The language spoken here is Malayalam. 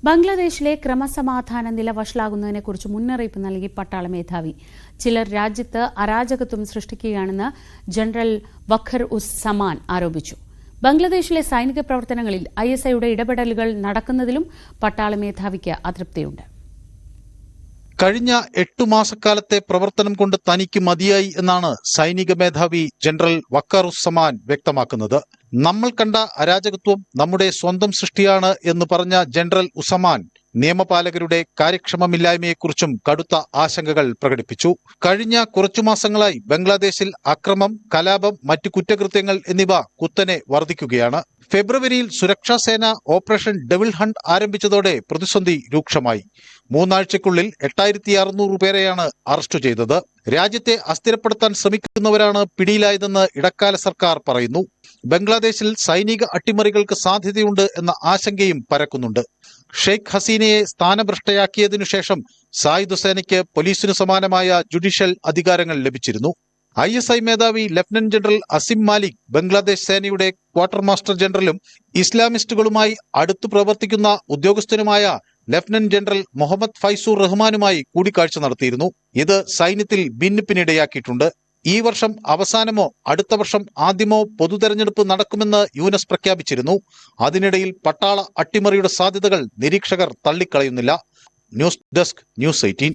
ബംഗ്ലാദേശിലെ ക്രമസമാധാന നില വഷളാകുന്നതിനെക്കുറിച്ച് മുന്നറിയിപ്പ് നൽകി പട്ടാള മേധാവി. ചിലർ രാജ്യത്ത് അരാജകത്വം സൃഷ്ടിക്കുകയാണെന്ന് ജനറൽ വഖർ ഉസ് സമാൻ ആരോപിച്ചു. ബംഗ്ലാദേശിലെ സൈനിക പ്രവർത്തനങ്ങളിൽ ISIയുടെ ഇടപെടലുകൾ നടക്കുന്നതിലും പട്ടാള മേധാവിക്ക് അതൃപ്തിയുണ്ട്. കഴിഞ്ഞ 8 മാസക്കാലത്തെ പ്രവർത്തനം കൊണ്ട് തനിക്ക് മതിയായി എന്നാണ് സൈനിക മേധാവി ജനറൽ വഖാറുസ്സമാൻ വ്യക്തമാക്കുന്നത്. നമ്മൾ കണ്ട അരാജകത്വം നമ്മുടെ സ്വന്തം സൃഷ്ടിയാണ് എന്ന് പറഞ്ഞ ജനറൽ ഉസമാൻ നിയമപാലകരുടെ കാര്യക്ഷമമില്ലായ്മയെക്കുറിച്ചും കടുത്ത ആശങ്കകൾ പ്രകടിപ്പിച്ചു. കഴിഞ്ഞ കുറച്ചു മാസങ്ങളായി ബംഗ്ലാദേശിൽ അക്രമം, കലാപം, മറ്റു കുറ്റകൃത്യങ്ങൾ എന്നിവ കുത്തനെ വർദ്ധിക്കുകയാണ്. ഫെബ്രുവരിയിൽ സുരക്ഷാ സേന ഓപ്പറേഷൻ ഡെവിൾ ഹണ്ട് ആരംഭിച്ചതോടെ പ്രതിസന്ധി രൂക്ഷമായി. 3 ആഴ്ചയ്ക്കുള്ളിൽ 8600 പേരെയാണ് അറസ്റ്റ് ചെയ്തത്. രാജ്യത്തെ അസ്ഥിരപ്പെടുത്താൻ ശ്രമിക്കുന്നവരാണ് പിടിയിലായതെന്ന് ഇടക്കാല സർക്കാർ പറയുന്നു. ബംഗ്ലാദേശിൽ സൈനിക അട്ടിമറികൾക്ക് സാധ്യതയുണ്ട് എന്ന ആശങ്കയും പരക്കുന്നുണ്ട്. ഷെയ്ഖ് ഹസീനയെ സ്ഥാനഭ്രഷ്ടയാക്കിയതിനു ശേഷം സായുധ സേനയ്ക്ക് പോലീസിനു സമാനമായ ജുഡീഷ്യൽ അധികാരങ്ങൾ ലഭിച്ചിരുന്നു. ISI മേധാവി ലഫ്റ്റനന്റ് ജനറൽ അസിം മാലിക് ബംഗ്ലാദേശ് സേനയുടെ ക്വാർട്ടർ മാസ്റ്റർ ജനറലും ഇസ്ലാമിസ്റ്റുകളുമായി അടുത്തു പ്രവർത്തിക്കുന്ന ഉദ്യോഗസ്ഥനുമായ ലഫ്റ്റനന്റ് ജനറൽ മുഹമ്മദ് ഫൈസൂർ റഹ്മാനുമായി കൂടിക്കാഴ്ച നടത്തിയിരുന്നു. ഇത് സൈന്യത്തിൽ ഭിന്നിപ്പിനിടയാക്കിയിട്ടുണ്ട്. ഈ വർഷം അവസാനമോ അടുത്ത വർഷം ആദ്യമോ പൊതുതെരഞ്ഞെടുപ്പ് നടക്കുമെന്ന് യൂനസ് പ്രഖ്യാപിച്ചിരുന്നു. അതിനിടയിൽ പട്ടാള അട്ടിമറിയുടെ സാധ്യതകൾ നിരീക്ഷകർ തള്ളിക്കളയുന്നില്ല. News desk, News 18.